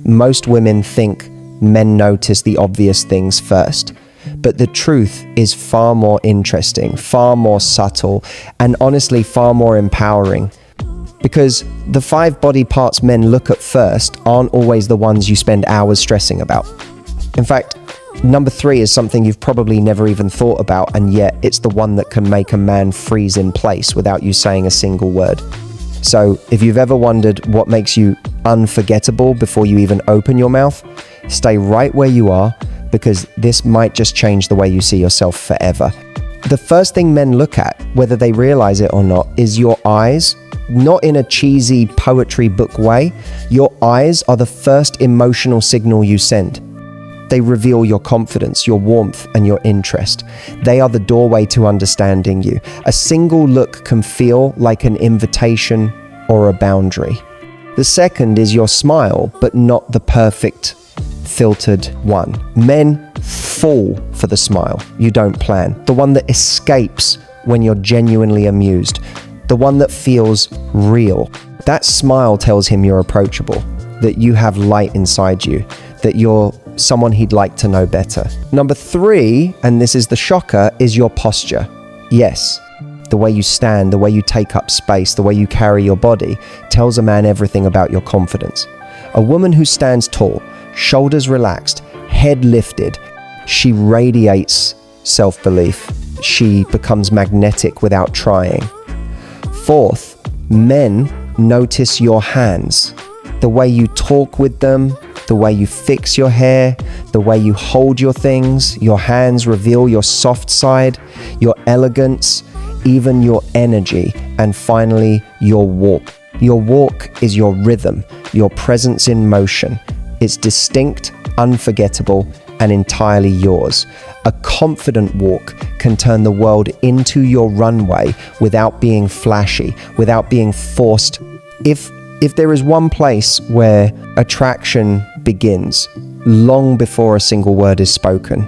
most women think men notice the obvious things first. But the truth is far more interesting, far more subtle, and honestly far more empowering. Because the 5 body parts men look at first aren't always the ones you spend hours stressing about. In fact, number 3 is something you've probably never even thought about, and yet it's the one that can make a man freeze in place without you saying a single word. So if you've ever wondered what makes you unforgettable before you even open your mouth, stay right where you are, because this might just change the way you see yourself forever. The first thing men look at, whether they realize it or not, is your eyes. Not in a cheesy poetry book way. Your eyes are the first emotional signal you send. They reveal your confidence, your warmth, and your interest. They are the doorway to understanding you. A single look can feel like an invitation or a boundary. The second is your smile, but not the perfect filtered one. Men fall for the smile you don't plan, the one that escapes when you're genuinely amused, the one that feels real. That smile tells him you're approachable, that you have light inside you, that you're someone he'd like to know better. Number 3, and this is the shocker, is your posture. Yes, the way you stand, the way you take up space, the way you carry your body tells a man everything about your confidence. A woman who stands tall, shoulders relaxed, head lifted, she radiates self-belief. She becomes magnetic without trying. 4th, men notice your hands. The way you talk with them, the way you fix your hair, the way you hold your things. Your hands reveal your soft side, your elegance, even your energy, and finally, your walk. Your walk is your rhythm, your presence in motion. It's distinct, unforgettable, and entirely yours. A confident walk can turn the world into your runway without being flashy, without being forced. If there is one place where attraction begins, long before a single word is spoken,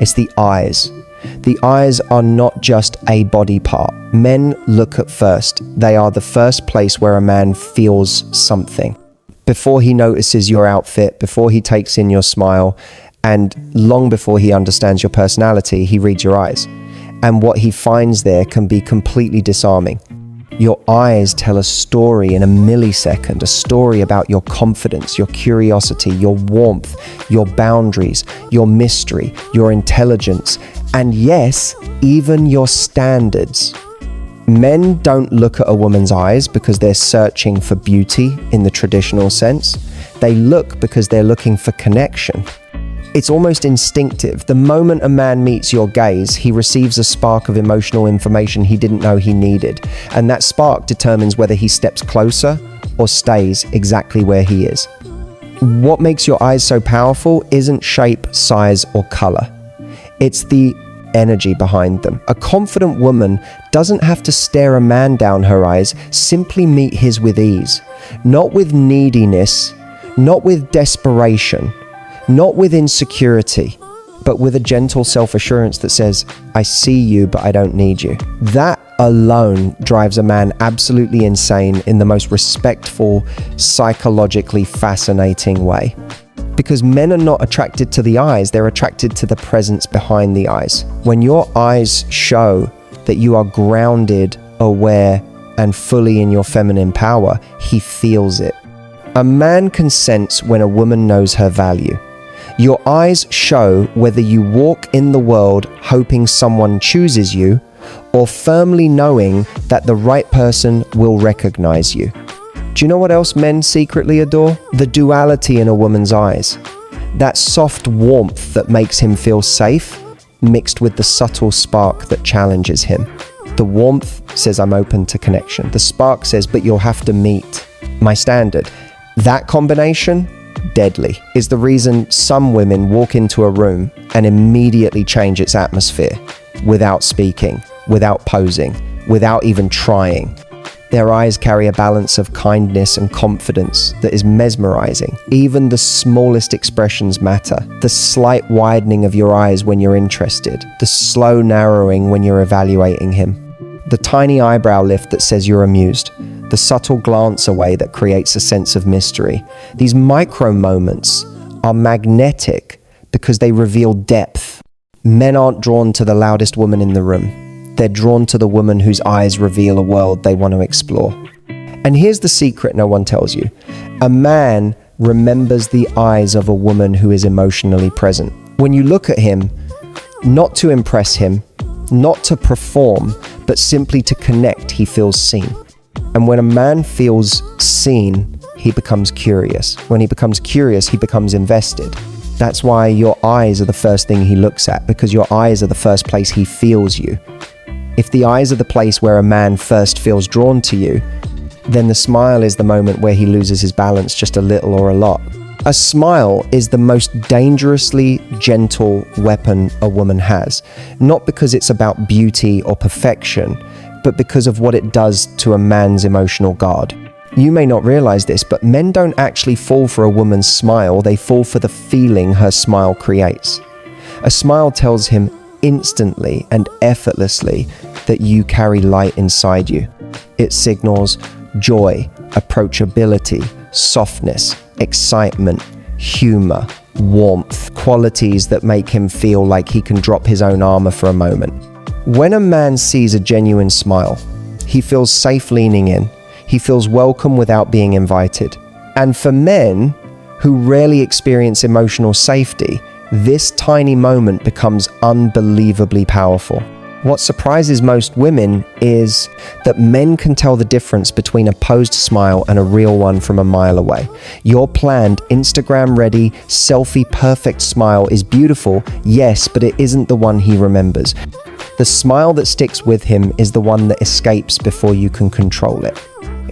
it's the eyes. The eyes are not just a body part. Men look at first. They are the first place where a man feels something. Before he notices your outfit, before he takes in your smile, and long before he understands your personality, he reads your eyes. And what he finds there can be completely disarming. Your eyes tell a story in a millisecond, a story about your confidence, your curiosity, your warmth, your boundaries, your mystery, your intelligence, and yes, even your standards. Men don't look at a woman's eyes because they're searching for beauty in the traditional sense. They look because they're looking for connection. It's almost instinctive. The moment a man meets your gaze, he receives a spark of emotional information he didn't know he needed. And that spark determines whether he steps closer or stays exactly where he is. What makes your eyes so powerful isn't shape, size, or color. It's the energy behind them. A confident woman doesn't have to stare a man down her eyes, simply meet his with ease. Not with neediness, not with desperation, not with insecurity, but with a gentle self-assurance that says, I see you, but I don't need you. That alone drives a man absolutely insane in the most respectful, psychologically fascinating way. Because men are not attracted to the eyes, they're attracted to the presence behind the eyes. When your eyes show that you are grounded, aware, and fully in your feminine power, he feels it. A man can sense when a woman knows her value. Your eyes show whether you walk in the world hoping someone chooses you or firmly knowing that the right person will recognize you. Do you know what else men secretly adore? The duality in a woman's eyes. That soft warmth that makes him feel safe, mixed with the subtle spark that challenges him. The warmth says, I'm open to connection. The spark says, but you'll have to meet my standard. That combination, deadly, is the reason some women walk into a room and immediately change its atmosphere without speaking, without posing, without even trying. Their eyes carry a balance of kindness and confidence that is mesmerizing. Even the smallest expressions matter. The slight widening of your eyes when you're interested, the slow narrowing when you're evaluating him, the tiny eyebrow lift that says you're amused, the subtle glance away that creates a sense of mystery. These micro moments are magnetic because they reveal depth. Men aren't drawn to the loudest woman in the room. They're drawn to the woman whose eyes reveal a world they want to explore. And here's the secret no one tells you. A man remembers the eyes of a woman who is emotionally present. When you look at him, not to impress him, not to perform, but simply to connect, he feels seen. And when a man feels seen, he becomes curious. When he becomes curious, he becomes invested. That's why your eyes are the first thing he looks at, because your eyes are the first place he feels you. If the eyes are the place where a man first feels drawn to you, then the smile is the moment where he loses his balance just a little or a lot. A smile is the most dangerously gentle weapon a woman has, not because it's about beauty or perfection, but because of what it does to a man's emotional guard. You may not realize this, but men don't actually fall for a woman's smile, they fall for the feeling her smile creates. A smile tells him instantly and effortlessly that you carry light inside you. It signals joy, approachability, softness, excitement, humor, warmth, qualities that make him feel like he can drop his own armor for a moment. When a man sees a genuine smile, he feels safe leaning in. He feels welcome without being invited. And for men who rarely experience emotional safety, this tiny moment becomes unbelievably powerful. What surprises most women is that men can tell the difference between a posed smile and a real one from a mile away. Your planned, Instagram-ready, selfie-perfect smile is beautiful, yes, but it isn't the one he remembers. The smile that sticks with him is the one that escapes before you can control it.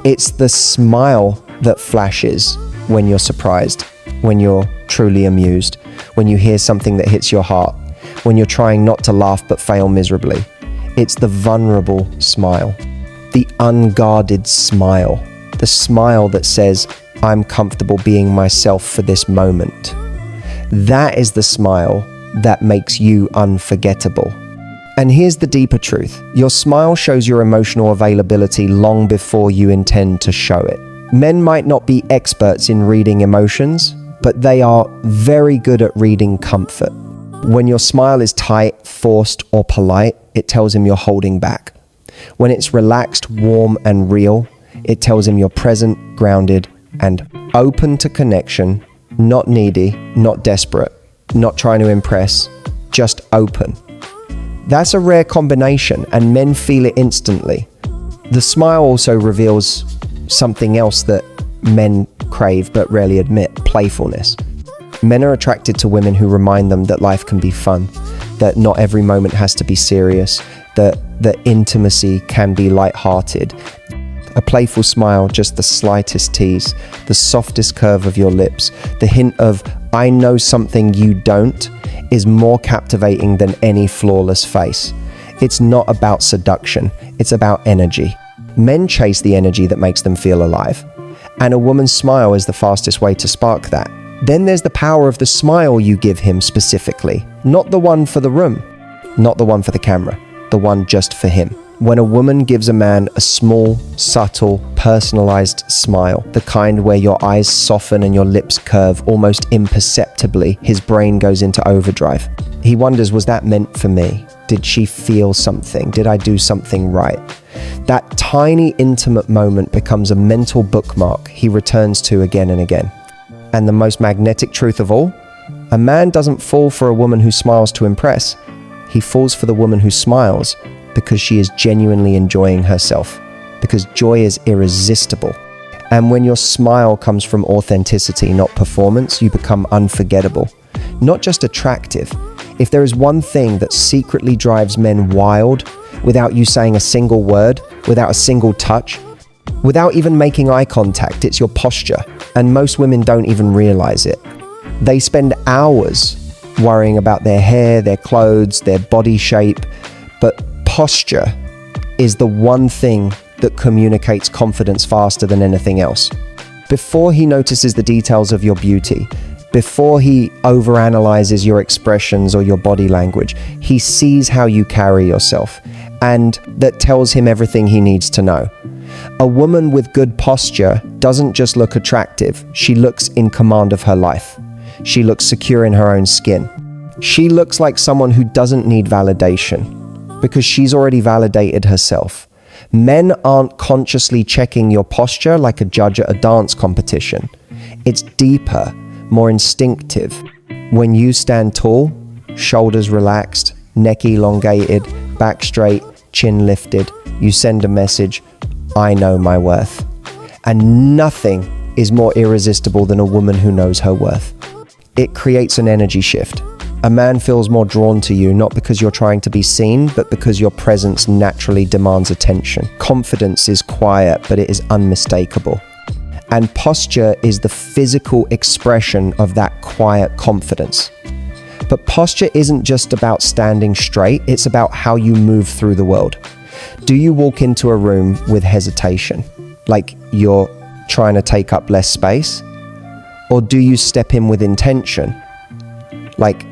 It's the smile that flashes when you're surprised, when you're truly amused, when you hear something that hits your heart, when you're trying not to laugh but fail miserably. It's the vulnerable smile, the unguarded smile, the smile that says, I'm comfortable being myself for this moment. That is the smile that makes you unforgettable. And here's the deeper truth. Your smile shows your emotional availability long before you intend to show it. Men might not be experts in reading emotions, but they are very good at reading comfort. When your smile is tight, forced, or polite, it tells him you're holding back. When it's relaxed, warm, and real, it tells him you're present, grounded, and open to connection, not needy, not desperate, not trying to impress, just open. That's a rare combination, and men feel it instantly. The smile also reveals something else that men crave but rarely admit: playfulness. Men are attracted to women who remind them that life can be fun, that not every moment has to be serious, that intimacy can be light-hearted. A playful smile, just the slightest tease, the softest curve of your lips, the hint of, I know something you don't, is more captivating than any flawless face. It's not about seduction, it's about energy. Men chase the energy that makes them feel alive, and a woman's smile is the fastest way to spark that. Then there's the power of the smile you give him specifically, not the one for the room, not the one for the camera, the one just for him. When a woman gives a man a small, subtle, personalized smile, the kind where your eyes soften and your lips curve almost imperceptibly, his brain goes into overdrive. He wonders, was that meant for me? Did she feel something? Did I do something right? That tiny, intimate moment becomes a mental bookmark he returns to again and again. And the most magnetic truth of all, a man doesn't fall for a woman who smiles to impress. He falls for the woman who smiles because she is genuinely enjoying herself, because joy is irresistible. And when your smile comes from authenticity, not performance, you become unforgettable, not just attractive. If there is one thing that secretly drives men wild, without you saying a single word, without a single touch, without even making eye contact, it's your posture. And most women don't even realize it. They spend hours worrying about their hair, their clothes, their body shape, but posture is the one thing that communicates confidence faster than anything else. Before he notices the details of your beauty, before he overanalyzes your expressions or your body language, he sees how you carry yourself, and that tells him everything he needs to know. A woman with good posture doesn't just look attractive, she looks in command of her life. She looks secure in her own skin. She looks like someone who doesn't need validation because she's already validated herself. Men aren't consciously checking your posture like a judge at a dance competition. It's deeper, more instinctive. When you stand tall, shoulders relaxed, neck elongated, back straight, chin lifted, you send a message, I know my worth. And nothing is more irresistible than a woman who knows her worth. It creates an energy shift. A man feels more drawn to you, not because you're trying to be seen, but because your presence naturally demands attention. Confidence is quiet, but it is unmistakable. And posture is the physical expression of that quiet confidence. But posture isn't just about standing straight, it's about how you move through the world. Do you walk into a room with hesitation, like you're trying to take up less space? Or do you step in with intention, like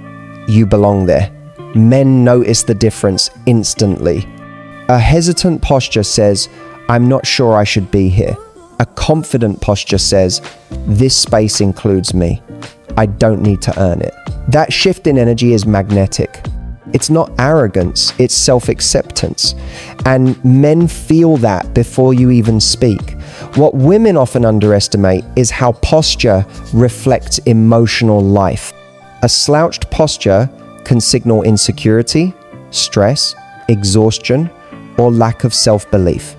you belong there? Men notice the difference instantly. A hesitant posture says, I'm not sure I should be here. A confident posture says, this space includes me. I don't need to earn it. That shift in energy is magnetic. It's not arrogance, it's self-acceptance. And men feel that before you even speak. What women often underestimate is how posture reflects emotional life. A slouched posture can signal insecurity, stress, exhaustion, or lack of self-belief.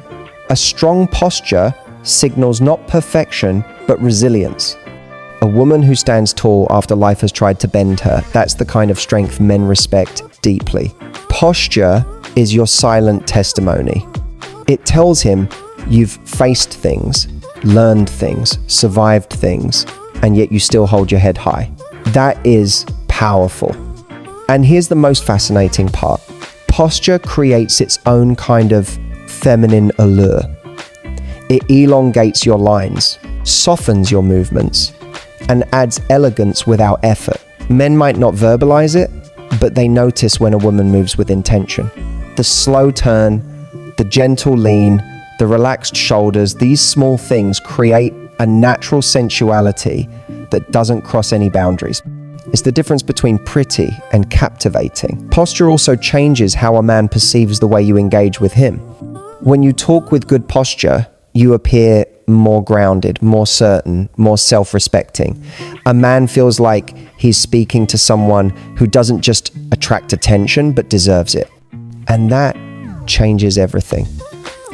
A strong posture signals not perfection, but resilience. A woman who stands tall after life has tried to bend her, that's the kind of strength men respect deeply. Posture is your silent testimony. It tells him you've faced things, learned things, survived things, and yet you still hold your head high. That is powerful. And here's the most fascinating part. Posture creates its own kind of feminine allure. It elongates your lines, softens your movements, and adds elegance without effort. Men might not verbalize it, but they notice when a woman moves with intention. The slow turn, the gentle lean, the relaxed shoulders, these small things create a natural sensuality that doesn't cross any boundaries. It's the difference between pretty and captivating. Posture also changes how a man perceives the way you engage with him. When you talk with good posture, you appear more grounded, more certain, more self-respecting. A man feels like he's speaking to someone who doesn't just attract attention, but deserves it. And that changes everything.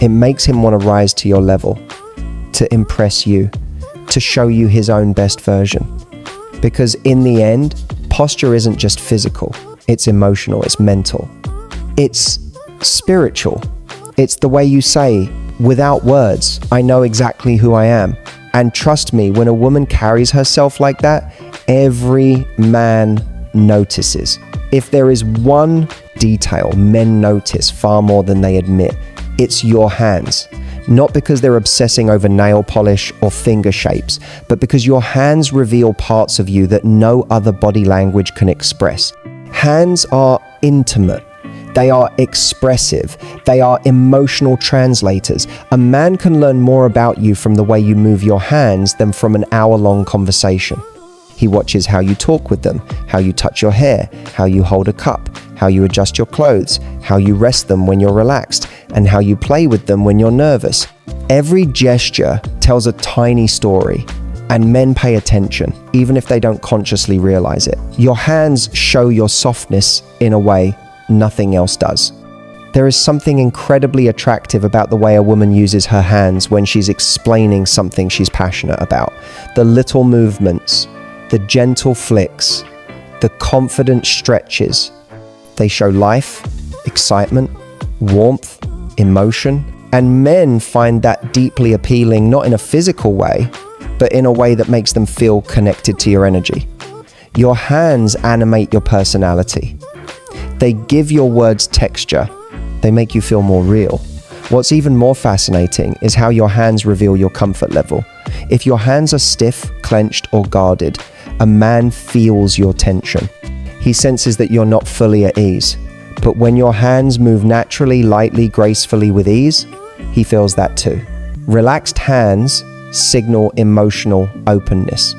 It makes him want to rise to your level, to impress you, to show you his own best version. Because in the end, posture isn't just physical, it's emotional, it's mental. It's spiritual. It's the way you say, without words, I know exactly who I am. And trust me, when a woman carries herself like that, every man notices. If there is one detail men notice far more than they admit, it's your hands. Not because they're obsessing over nail polish or finger shapes, but because your hands reveal parts of you that no other body language can express. Hands are intimate. They are expressive. They are emotional translators. A man can learn more about you from the way you move your hands than from an hour-long conversation. He watches how you talk with them, how you touch your hair, how you hold a cup, how you adjust your clothes, how you rest them when you're relaxed, and how you play with them when you're nervous. Every gesture tells a tiny story, and men pay attention, even if they don't consciously realize it. Your hands show your softness in a way nothing else does. There is something incredibly attractive about the way a woman uses her hands when she's explaining something she's passionate about. The little movements, the gentle flicks, the confident stretches. They show life, excitement, warmth, emotion. And men find that deeply appealing, not in a physical way, but in a way that makes them feel connected to your energy. Your hands animate your personality. They give your words texture. They make you feel more real. What's even more fascinating is how your hands reveal your comfort level. If your hands are stiff, clenched, or guarded, a man feels your tension. He senses that you're not fully at ease. But when your hands move naturally, lightly, gracefully with ease, he feels that too. Relaxed hands signal emotional openness.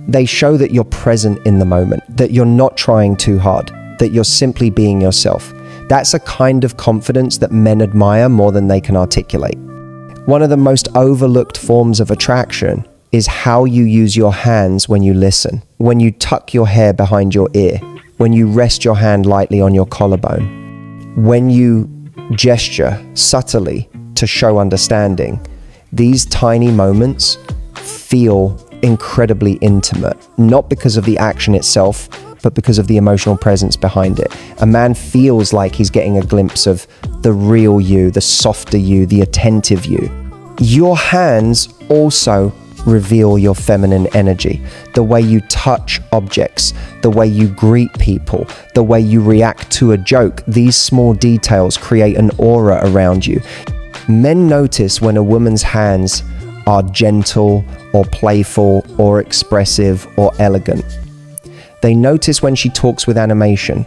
They show that you're present in the moment, that you're not trying too hard, that you're simply being yourself. That's a kind of confidence that men admire more than they can articulate. One of the most overlooked forms of attraction is how you use your hands when you listen, when you tuck your hair behind your ear, when you rest your hand lightly on your collarbone, when you gesture subtly to show understanding. These tiny moments feel incredibly intimate, not because of the action itself, but because of the emotional presence behind it. A man feels like he's getting a glimpse of the real you, the softer you, the attentive you. Your hands also reveal your feminine energy. The way you touch objects, the way you greet people, the way you react to a joke, these small details create an aura around you. Men notice when a woman's hands are gentle or playful or expressive or elegant. They notice when she talks with animation.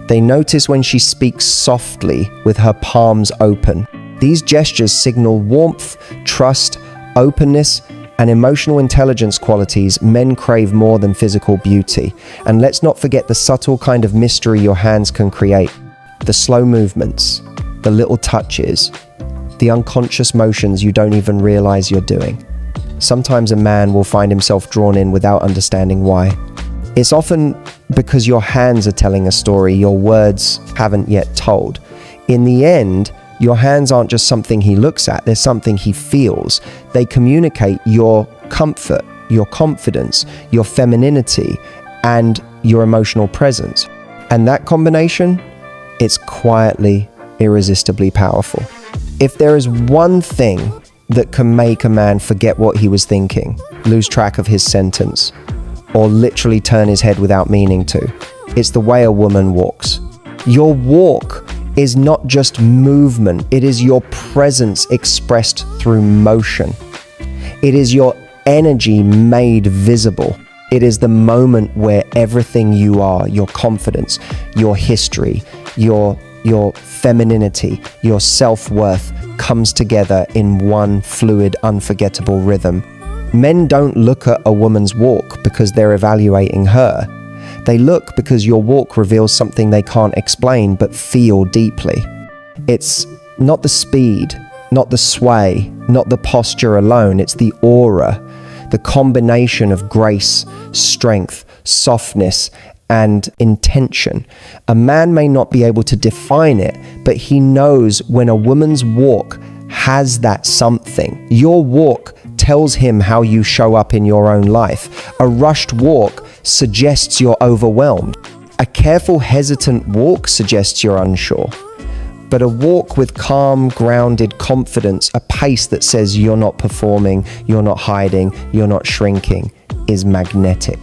They notice when she speaks softly with her palms open. These gestures signal warmth, trust, openness, and emotional intelligence qualities men crave more than physical beauty. And let's not forget the subtle kind of mystery your hands can create. The slow movements, the little touches, the unconscious motions you don't even realize you're doing. Sometimes a man will find himself drawn in without understanding why. It's often because your hands are telling a story your words haven't yet told. In the end, your hands aren't just something he looks at, they're something he feels. They communicate your comfort, your confidence, your femininity, and your emotional presence. And that combination, it's quietly, irresistibly powerful. If there is one thing that can make a man forget what he was thinking, lose track of his sentence, or literally turn his head without meaning to, it's the way a woman walks. Your walk is not just movement, it is your presence expressed through motion. It is your energy made visible. It is the moment where everything you are, your confidence, your history, your femininity, your self-worth comes together in one fluid, unforgettable rhythm. Men don't look at a woman's walk because they're evaluating her. They look because your walk reveals something they can't explain but feel deeply. It's not the speed, not the sway, not the posture alone, it's the aura, the combination of grace, strength, softness, and intention. A man may not be able to define it, but he knows when a woman's walk has that something. Your walk tells him how you show up in your own life. A rushed walk suggests you're overwhelmed. A careful, hesitant walk suggests you're unsure. But a walk with calm, grounded confidence, a pace that says you're not performing, you're not hiding, you're not shrinking, is magnetic.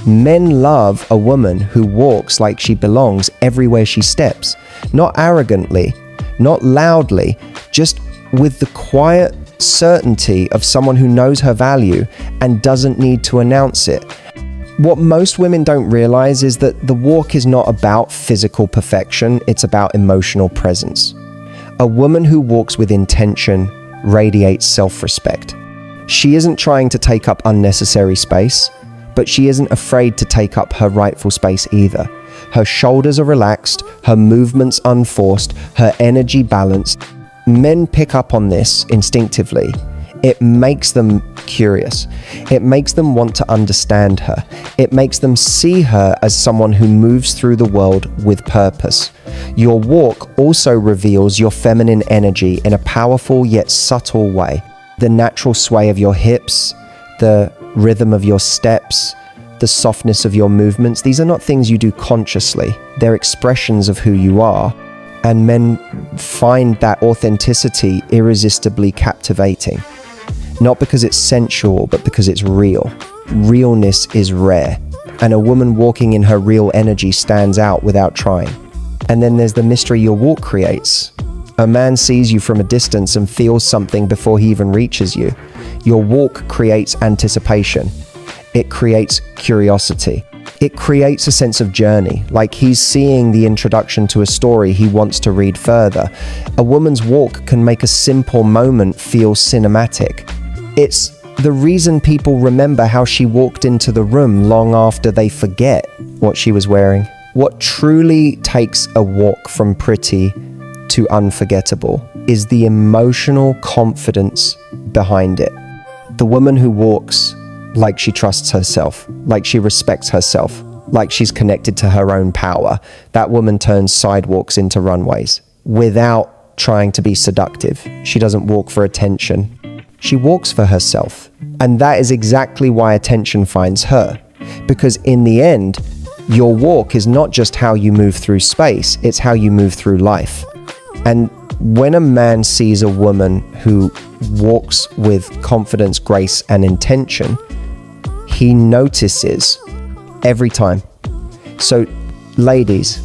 Men love a woman who walks like she belongs everywhere she steps. Not arrogantly, not loudly, just with the quiet certainty of someone who knows her value and doesn't need to announce it. What most women don't realize is that the walk is not about physical perfection, it's about emotional presence. A woman who walks with intention radiates self-respect. She isn't trying to take up unnecessary space, but she isn't afraid to take up her rightful space either. Her shoulders are relaxed, her movements unforced, her energy balanced. Men pick up on this instinctively. It makes them curious. It makes them want to understand her. It makes them see her as someone who moves through the world with purpose. Your walk also reveals your feminine energy in a powerful yet subtle way. The natural sway of your hips, the rhythm of your steps, the softness of your movements, these are not things you do consciously. They're expressions of who you are. And men find that authenticity irresistibly captivating. Not because it's sensual, but because it's real. Realness is rare, and a woman walking in her real energy stands out without trying. And then there's the mystery your walk creates. A man sees you from a distance and feels something before he even reaches you. Your walk creates anticipation. It creates curiosity. It creates a sense of journey, like he's seeing the introduction to a story he wants to read further. A woman's walk can make a simple moment feel cinematic. It's the reason people remember how she walked into the room long after they forget what she was wearing. What truly takes a walk from pretty to unforgettable is the emotional confidence behind it. The woman who walks like she trusts herself, like she respects herself, like she's connected to her own power, that woman turns sidewalks into runways without trying to be seductive. She doesn't walk for attention. She walks for herself. And that is exactly why attention finds her. Because in the end, your walk is not just how you move through space, it's how you move through life. And when a man sees a woman who walks with confidence, grace, and intention, he notices every time. So, ladies,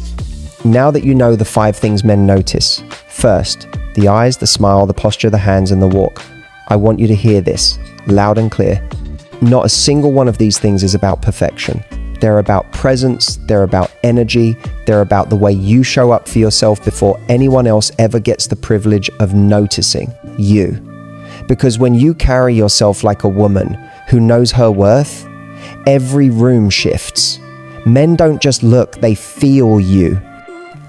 now that you know the 5 things men notice, first, the eyes, the smile, the posture, the hands, and the walk, I want you to hear this loud and clear. Not a single one of these things is about perfection. They're about presence, they're about energy, they're about the way you show up for yourself before anyone else ever gets the privilege of noticing you. Because when you carry yourself like a woman who knows her worth, every room shifts. Men don't just look, they feel you.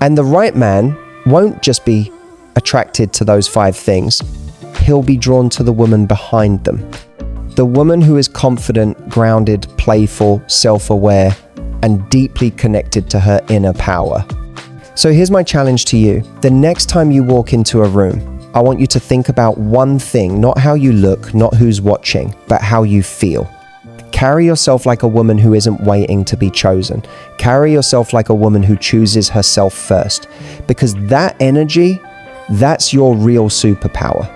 And the right man won't just be attracted to those 5 things, he'll be drawn to the woman behind them. The woman who is confident, grounded, playful, self-aware, and deeply connected to her inner power. So here's my challenge to you. The next time you walk into a room, I want you to think about one thing, not how you look, not who's watching, but how you feel. Carry yourself like a woman who isn't waiting to be chosen. Carry yourself like a woman who chooses herself first. Because that energy, that's your real superpower.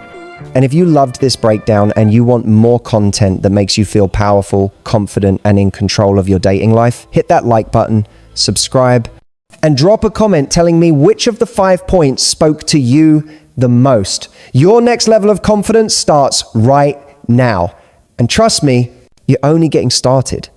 And if you loved this breakdown and you want more content that makes you feel powerful, confident, and in control of your dating life, hit that like button, subscribe, and drop a comment telling me which of the 5 points spoke to you the most. Your next level of confidence starts right now. And trust me, you're only getting started.